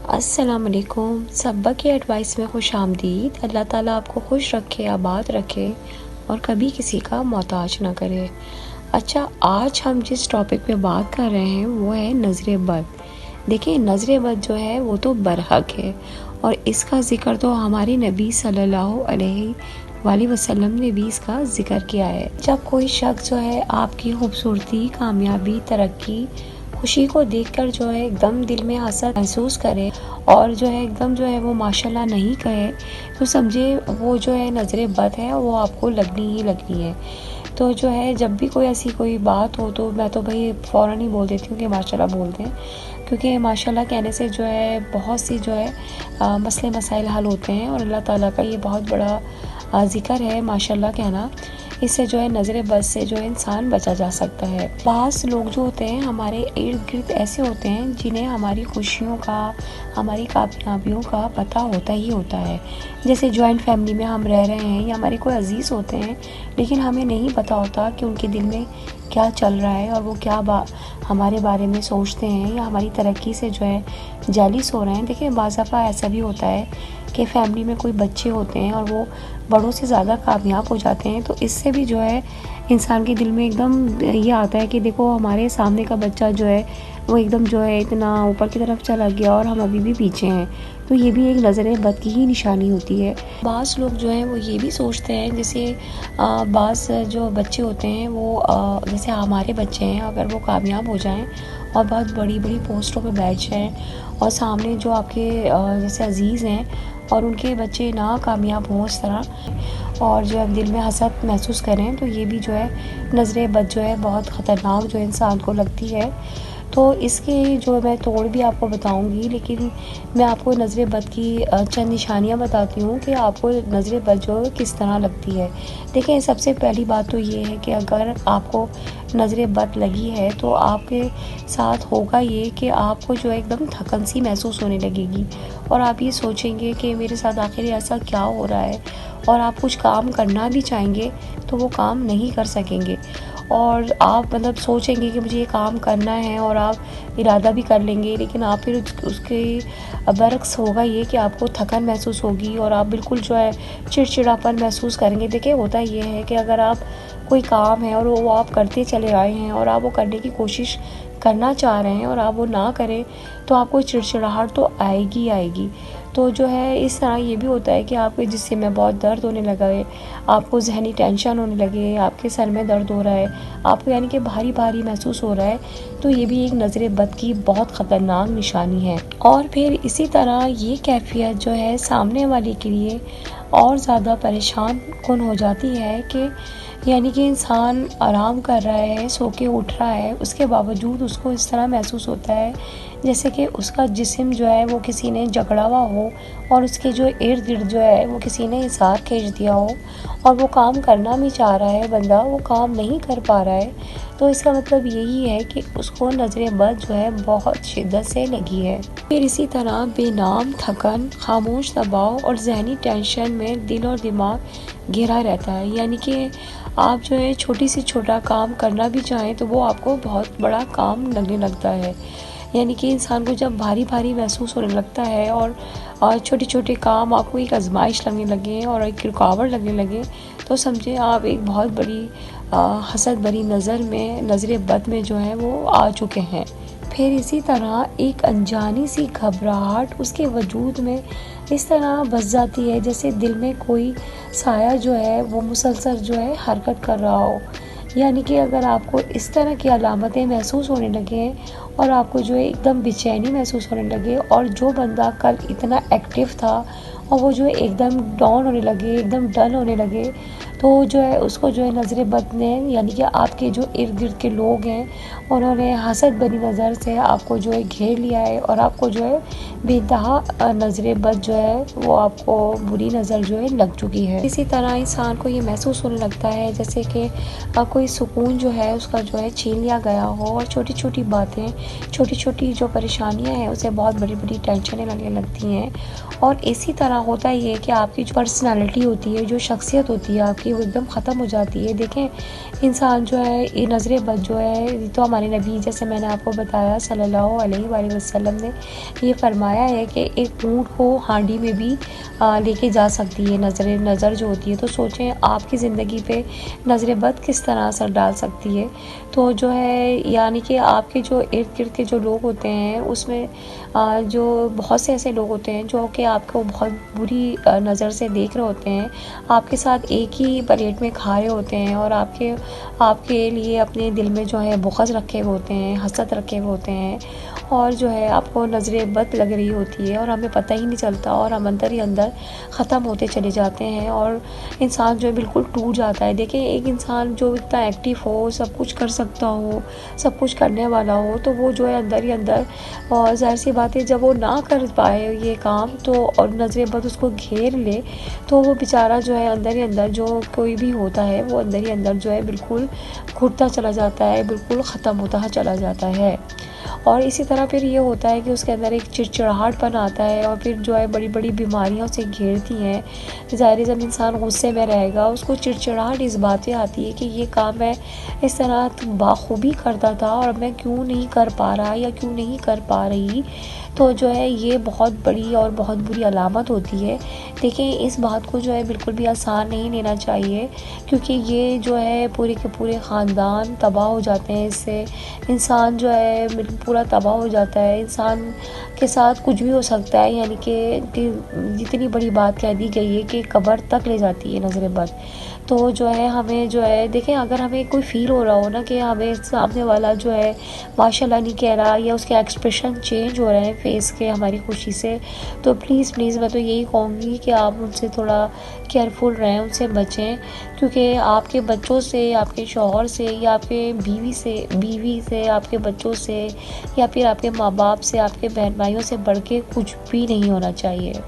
अस्सलाम वालेकुम। सबक की एडवाइस में खुश आमदीद। अल्लाह ताला आपको खुश रखे, आबाद रखे और कभी किसी का मोहताज ना करे। अच्छा, आज हम जिस टॉपिक पे बात कर रहे हैं वो है नज़र बद। देखिए, नज़र बद जो है वो तो बरहक है और इसका ज़िक्र तो हमारे नबी सल्लल्लाहु अलैहि वसल्लम ने भी इसका ज़िक्र किया है। जब कोई शख्स जो है आपकी खूबसूरती, कामयाबी, तरक्की, खुशी को देखकर जो है एकदम दिल में हसरत महसूस करे और जो है एकदम जो है वो माशाल्लाह नहीं कहे, तो समझे वो जो है नज़र बद है, वो आपको लगनी ही लगनी है। तो जो है जब भी कोई ऐसी कोई बात हो तो मैं तो भाई फ़ौरन ही बोल देती हूँ कि माशाल्लाह बोल दें, क्योंकि माशाल्लाह कहने से जो है बहुत सी जो है मसले मसाइल हल होते हैं और अल्लाह ताला का ये बहुत बड़ा ज़िक्र है माशाल्लाह कहना। इससे जो है नज़र बद से जो है इंसान बचा जा सकता है। बाज़ लोग जो होते हैं हमारे इर्द गिर्द ऐसे होते हैं जिन्हें हमारी खुशियों का, हमारी कामयाबियों का पता होता ही होता है। जैसे जॉइंट फैमिली में हम रह रहे हैं या हमारे कोई अजीज़ होते हैं, लेकिन हमें नहीं पता होता कि उनके दिल में क्या चल रहा है और वो क्या हमारे बारे में सोचते हैं या हमारी तरक्की से जो है जेलिस हो रहे हैं। देखिए, बाज़ दफ़ा ऐसा भी होता है कि फ़ैमिली में कोई बच्चे होते हैं और वो बड़ों से ज़्यादा कामयाब हो जाते हैं, तो इससे भी जो है इंसान के दिल में एकदम ये आता है कि देखो हमारे सामने का बच्चा जो है वो एकदम जो है इतना ऊपर की तरफ चला गया और हम अभी भी पीछे हैं। तो ये भी एक नज़र बद की ही निशानी होती है। बाज़ लोग जो हैं वो ये भी सोचते हैं, जैसे बाज़ जो बच्चे होते हैं वो जैसे हमारे बच्चे हैं, अगर वो कामयाब हो जाएं और बहुत बड़ी बड़ी पोस्टों पे बैठ जाएं और सामने जो आपके जैसे अजीज़ हैं और उनके बच्चे ना कामयाब हों इस तरह और जो है दिल में हसरत महसूस करें, तो ये भी जो है नज़र बद जो है बहुत ख़तरनाक जो है इंसान को लगती है। तो इसके जो मैं तोड़ भी आपको बताऊंगी, लेकिन मैं आपको नज़र बद की चंद निशानियां बताती हूँ कि आपको नज़र बद जो किस तरह लगती है। देखिए, सबसे पहली बात तो ये है कि अगर आपको नज़र बद लगी है तो आपके साथ होगा ये कि आपको जो है एकदम थकन सी महसूस होने लगेगी और आप ये सोचेंगे कि मेरे साथ आखिर ऐसा क्या हो रहा है, और आप कुछ काम करना भी चाहेंगे तो वो काम नहीं कर सकेंगे और आप मतलब सोचेंगे कि मुझे ये काम करना है और आप इरादा भी कर लेंगे, लेकिन आप फिर उसके बरक्स होगा ये कि आपको थकन महसूस होगी और आप बिल्कुल जो है चिड़चिड़ापन महसूस करेंगे। देखिए, होता ये है कि अगर आप कोई काम है और वो आप करते चले आए हैं और आप वो करने की कोशिश करना चाह रहे हैं और आप वो ना करें तो आपको चिड़चिड़ाहट तो आएगी आएगी। तो जो है इस तरह ये भी होता है कि आपके जिस्म में बहुत दर्द होने लगा है, आपको जहनी टेंशन होने लगे, आपके सर में दर्द हो रहा है, आपको यानी कि भारी भारी महसूस हो रहा है, तो ये भी एक नज़र बद की बहुत ख़तरनाक निशानी है। और फिर इसी तरह ये कैफियत जो है सामने वाले के लिए और ज़्यादा परेशान कुन हो जाती है कि यानी कि इंसान आराम कर रहा है, सो के उठ रहा है, उसके बावजूद उसको इस तरह महसूस होता है जैसे कि उसका जिस्म जो है वो किसी ने जकड़ा हुआ हो और उसके जो इर्द गिर्द जो है वो किसी ने इसार खींच दिया हो और वो काम करना भी चाह रहा है बंदा, वो काम नहीं कर पा रहा है। तो इसका मतलब यही है कि उसको नज़र बद जो है बहुत शिद्दत से लगी है। फिर इसी तरह बेनाम थकन, खामोश दबाव और जहनी टेंशन में दिल और दिमाग घिरा रहता है। यानी कि आप जो है छोटी से छोटा काम करना भी चाहें तो वो आपको बहुत बड़ा काम लगने लगता है। यानी कि इंसान को जब भारी भारी महसूस होने लगता है और छोटे छोटे काम आपको एक आजमाइश लगने लगे और एक रुकावट लगने लगे, तो समझे आप एक बहुत बड़ी हसद भरी नज़र बद में जो है वो आ चुके हैं। फिर इसी तरह एक अनजानी सी घबराहट उसके वजूद में इस तरह बस जाती है जैसे दिल में कोई साया जो है वो मुसलसल जो है हरकत कर रहा हो। यानी कि अगर आपको इस तरह की अलामतें महसूस होने लगे और आपको जो है एकदम बेचैनी महसूस होने लगे और जो बंदा कल इतना एक्टिव था और वो जो है एकदम डाउन होने लगे, एकदम डल होने लगे, तो जो है उसको जो है नज़र बद ने यानी कि आपके जो इर्द गिर्द के लोग हैं उन्होंने हसद भरी नज़र से आपको जो है घेर लिया है और आपको जो है बेइंतहा नज़र बद जो है वो आपको बुरी नज़र जो है लग चुकी है। इसी तरह इंसान को ये महसूस होने लगता है जैसे कि कोई सुकून जो है उसका जो है छीन लिया गया हो और छोटी छोटी बातें, छोटी छोटी जो परेशानियां हैं उसे बहुत बड़ी बड़ी टेंशनें लगने लगती हैं और इसी तरह होता ही है कि आपकी जो पर्सनालिटी होती है, जो शख्सियत होती है आपकी, वो एकदम ख़त्म हो जाती है। देखें, इंसान जो है ये नज़र बद जो है, तो हमारे नबी जैसे मैंने आपको बताया सल्लल्लाहु अलैहि वसल्लम ने ये फरमाया है कि एक ऊँट को हांडी में भी लेके जा सकती है नज़र जो होती है। तो सोचें आपकी ज़िंदगी पे नज़र बद किस तरह असर डाल सकती है। तो जो है यानी कि आपके जो इर्द गिर्द के जो लोग होते हैं उसमें जो बहुत से ऐसे लोग होते हैं जो कि आपको बहुत बुरी नज़र से देख रहे होते हैं, आपके साथ एक ही प्लेट में खा रहे होते हैं और आपके लिए अपने दिल में जो है बुग़्ज़ रखे हुए होते हैं, हसद रखे हुए होते हैं और जो है आपको नज़र बद लग रही होती है और हमें पता ही नहीं चलता और हम अंदर ही अंदर ख़त्म होते चले जाते हैं और इंसान जो है बिल्कुल टूट जाता है। देखिए, एक इंसान जो इतना एक्टिव हो, सब कुछ कर सकता हो, सब कुछ करने वाला हो, तो वो जो है अंदर ही अंदर, और ज़ाहिर सी बात है जब वो ना कर पाए ये काम तो और नज़र बद उसको घेर ले, तो वो बेचारा जो है अंदर ही अंदर, जो कोई भी होता है वो अंदर ही अंदर जो है बिल्कुल घुटता चला जाता है, बिल्कुल ख़त्म होता चला जाता है। और इसी तरह फिर ये होता है कि उसके अंदर एक चिड़चिड़ाहटपन आता है और फिर जो है बड़ी बड़ी बीमारियां उसे घेरती हैं। ज़ाहिर है, जब इंसान गुस्से में रहेगा उसको चिड़चिड़ाहट इस बात पे आती है कि ये काम मैं इस तरह तो बाखूबी करता था और मैं क्यों नहीं कर पा रहा या क्यों नहीं कर पा रही। तो जो है ये बहुत बड़ी और बहुत बुरी अलामत होती है। देखिए, इस बात को जो है बिल्कुल भी आसान नहीं लेना चाहिए, क्योंकि ये जो है पूरे के पूरे ख़ानदान तबाह हो जाते हैं इससे। इंसान जो है पूरा तबाह हो जाता है, इंसान के साथ कुछ भी हो सकता है, यानी कि जितनी बड़ी बात कह दी गई है कि कब्र तक ले जाती है नज़र बद। तो जो है हमें जो है देखें, अगर हमें कोई फ़ील हो रहा हो ना कि हमें सामने वाला जो है माशाल्लाह नहीं कह रहा या उसके एक्सप्रेशन चेंज हो रहे हैं फेस के हमारी खुशी से, तो प्लीज़ मैं तो यही कहूँगी कि आप उनसे थोड़ा केयरफुल रहें, उनसे बचें, क्योंकि आपके बच्चों से, आपके शौहर से या आपके बीवी से, आपके बच्चों से या फिर आपके माँ बाप से, आपके बहन भाइयों से बढ़ के कुछ भी नहीं होना चाहिए।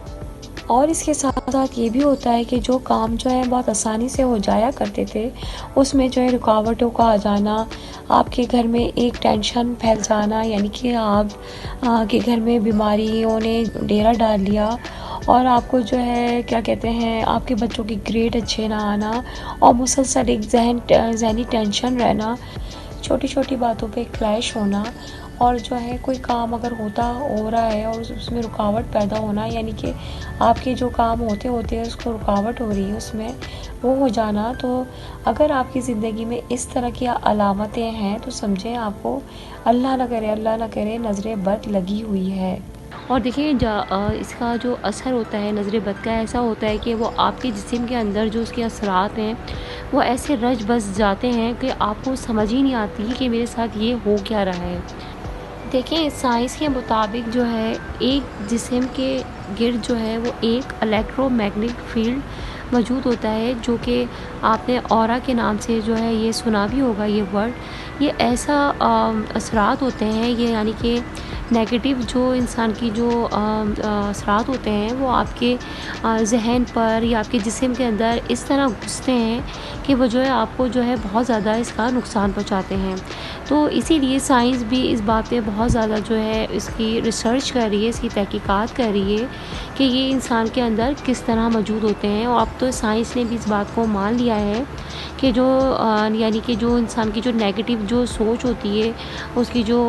और इसके साथ साथ ये भी होता है कि जो काम जो है बहुत आसानी से हो जाया करते थे, उसमें जो है रुकावटों का आ जाना, आपके घर में एक टेंशन फैल जाना, यानी कि आप के घर में बीमारियों ने डेरा डाल लिया और आपको जो है क्या कहते हैं, आपके बच्चों की ग्रेड अच्छे ना आना और मुसलसल एक जहनी टेंशन रहना, छोटी छोटी बातों पे क्लैश होना और जो है कोई काम अगर हो रहा है और उसमें रुकावट पैदा होना, यानी कि आपके जो काम होते होते हैं उसको रुकावट हो रही है उसमें, वो हो जाना। तो अगर आपकी ज़िंदगी में इस तरह की अलामतें हैं तो समझें आपको अल्लाह ना करे नज़र बद लगी हुई है। और देखिए, इसका जो असर होता है नज़र बद का, ऐसा होता है कि वो आपके जिस्म के अंदर जो उसके असरात हैं वो ऐसे रच बस जाते हैं कि आपको समझ ही नहीं आती कि मेरे साथ ये हो क्या रहा है। देखिए, साइंस के मुताबिक जो है एक जिस्म के गिर्द जो है वो एक इलेक्ट्रोमैग्नेटिक फील्ड मौजूद होता है, जो कि आपने ऑरा के नाम से जो है ये सुना भी होगा ये वर्ड। ये ऐसा असरात होते हैं, ये यानी कि नेगेटिव जो इंसान की जो असरात होते हैं वो आपके जहन पर या आपके जिस्म के अंदर इस तरह घुसते हैं कि वो जो है आपको जो है बहुत ज़्यादा इसका नुकसान पहुंचाते हैं। तो इसीलिए साइंस भी इस बात पे बहुत ज़्यादा जो है इसकी रिसर्च कर रही है, इसकी तहकीकात कर रही है कि ये इंसान के अंदर किस तरह मौजूद होते हैं। और अब तो साइंस ने भी इस बात को मान लिया है कि जो यानी कि जो इंसान की जो नेगेटिव जो सोच होती है, उसकी जो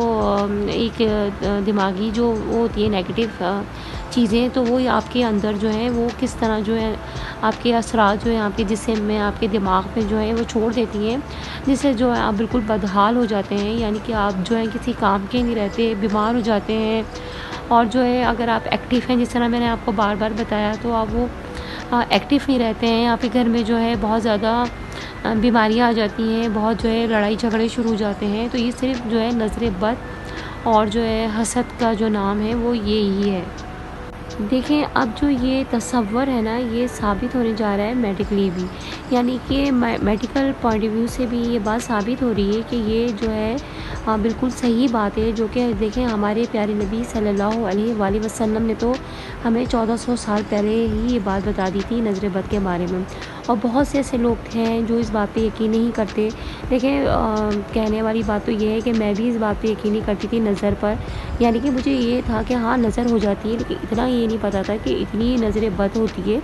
एक दिमागी जो वो होती है नेगेटिव चीज़ें, तो वो आपके अंदर जो है वो किस तरह जो है आपके असरात जो है आपके जिस्म में, आपके दिमाग में जो है वो छोड़ देती हैं, जिससे जो है आप बिल्कुल बदहाल हो जाते हैं, यानी कि आप जो है किसी काम के नहीं रहते, बीमार हो जाते हैं। और जो है अगर आप एक्टिव हैं, जिस तरह मैंने आपको बार बार बताया, तो आप वो एक्टिव नहीं रहते हैं, आपके घर में जो है बहुत ज़्यादा बीमारियां आ जाती हैं, बहुत जो है लड़ाई झगड़े शुरू हो जाते हैं। तो ये सिर्फ जो है नज़र बद और जो है हसद का जो नाम है वो ये ही है। देखें, अब जो ये तसव्वुर है ना, ये साबित होने जा रहा है मेडिकली भी, यानी कि मेडिकल पॉइंट ऑफ व्यू से भी ये बात साबित हो रही है कि ये जो है बिल्कुल सही बात है, जो कि देखें हमारे प्यारे नबी सल्लल्लाहु अलैहि वसल्लम ने तो हमें 1400 साल पहले ही ये बात बता दी थी नज़र बद के बारे में। और बहुत से ऐसे लोग हैं जो इस बात पे यकीन नहीं करते। देखें, कहने वाली बात तो ये है कि मैं भी इस बात पे यकीन नहीं करती थी नज़र पर, यानी कि मुझे ये था कि हाँ नज़र हो जाती है, लेकिन इतना ये नहीं पता था कि इतनी नज़र बद होती है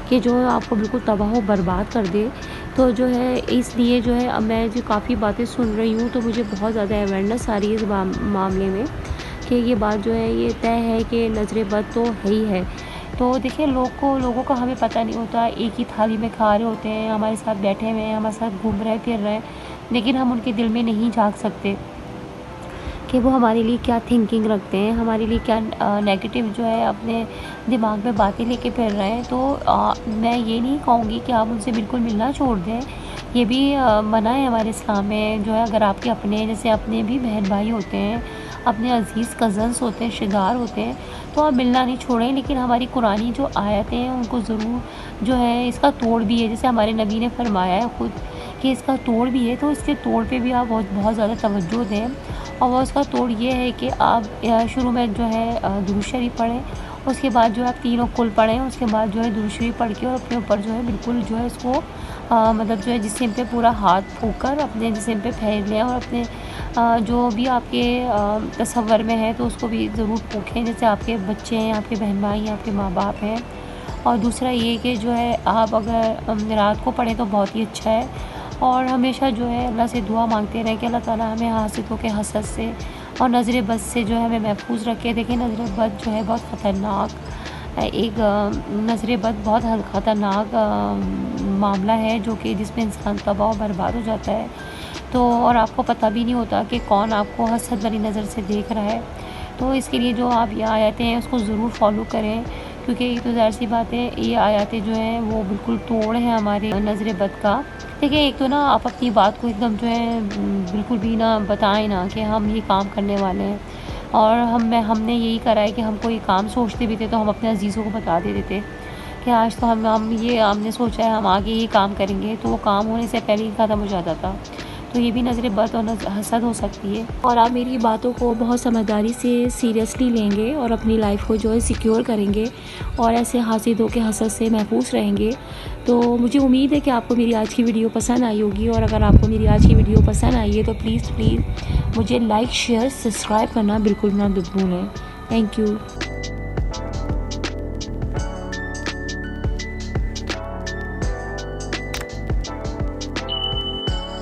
कि जो आपको बिल्कुल तबाह व बर्बाद कर दे। तो जो है इसलिए जो है अब मैं जो काफ़ी बातें सुन रही हूँ, तो मुझे बहुत ज़्यादा अवेयरनेस आ रही है इस मामले में कि ये बात जो है ये तय है कि नज़र बद तो है ही है। तो देखिए लोगों का हमें पता नहीं होता, एक ही थाली में खा रहे होते हैं, हमारे साथ बैठे हुए हैं, हमारे साथ घूम रहे फिर रहे हैं, लेकिन हम उनके दिल में नहीं झाँक सकते कि वो हमारे लिए क्या थिंकिंग रखते हैं, हमारे लिए क्या नेगेटिव जो है अपने दिमाग में बातें लेके फिर रहे हैं। तो मैं ये नहीं कहूँगी कि आप उनसे बिल्कुल मिलना छोड़ दें, ये भी मना है हमारे इस्लाम में। जो है अगर आपके अपने जैसे अपने भी बहन भाई होते हैं, अपने अज़ीज़ कज़न्स होते हैं, रिश्तेदार होते हैं, तो आप मिलना नहीं छोड़ें। लेकिन हमारी कुरानी जो आयतें हैं उनको ज़रूर जो है इसका तोड़ भी है, जैसे हमारे नबी ने फरमाया है खुद कि इसका तोड़ भी है, तो इसके तोड़ पे भी आप बहुत ज़्यादा तवज्जो दें। और वो उसका तोड़ ये है कि आप शुरू में जो है दुरूद शरीफ पढ़ें, उसके बाद जो है आप तीनों कुल पढ़ें, उसके बाद जो है दुरूद शरीफ पढ़ के और अपने ऊपर जो है बिल्कुल जो है इसको मतलब जो है जिस्म पे पूरा हाथ फूँक कर अपने जिस्म पे फेर लें, और अपने जो भी आपके तसव्वुर में है तो उसको भी ज़रूर फूँकें, जैसे आपके बच्चे हैं, आपके बहन भाई हैं, आपके माँ बाप हैं। और दूसरा ये कि जो है आप अगर रात को पढ़ें तो बहुत ही अच्छा है। और हमेशा जो है अल्लाह से दुआ मांगते रहें कि अल्लाह ताला हमें हासिदों के हसद से और नज़र बद से जो है हमें महफूज रखे। देखिए नज़र बद जो है बहुत ख़तरनाक एक नज़र बद बहुत ख़तरनाक मामला है, जो कि जिसमें इंसान तबाह और बर्बाद हो जाता है। तो और आपको पता भी नहीं होता कि कौन आपको हसद वाली नज़र से देख रहा है। तो इसके लिए जो आप ये आयतें हैं उसको ज़रूर फॉलो करें, क्योंकि ये तो ज़ाहिर सी बात है, ये आयतें जो हैं वो बिल्कुल तोड़ हैं हमारे नज़र बद का। देखिए एक तो ना आप अपनी बात को एकदम जो है बिल्कुल भी ना बताएं ना कि हम ये काम करने वाले हैं, और हमने यही करा है कि हम कोई काम सोचते भी थे तो हम अपने अजीज़ों को बता देते थे कि आज तो हम ये हमने सोचा है हम आगे ये काम करेंगे, तो वो काम होने से पहले ही ख़त्म हो जाता था। तो ये भी नज़र बद और हसद हो सकती है। और आप मेरी बातों को बहुत समझदारी से सीरियसली लेंगे और अपनी लाइफ को जो है सिक्योर करेंगे और ऐसे हासिदों के हसद से महफूज रहेंगे। तो मुझे उम्मीद है कि आपको मेरी आज की वीडियो पसंद आई होगी, और अगर आपको मेरी आज की वीडियो पसंद आई है तो प्लीज़ मुझे लाइक शेयर सब्सक्राइब करना बिल्कुल ना भूलें। Thank you.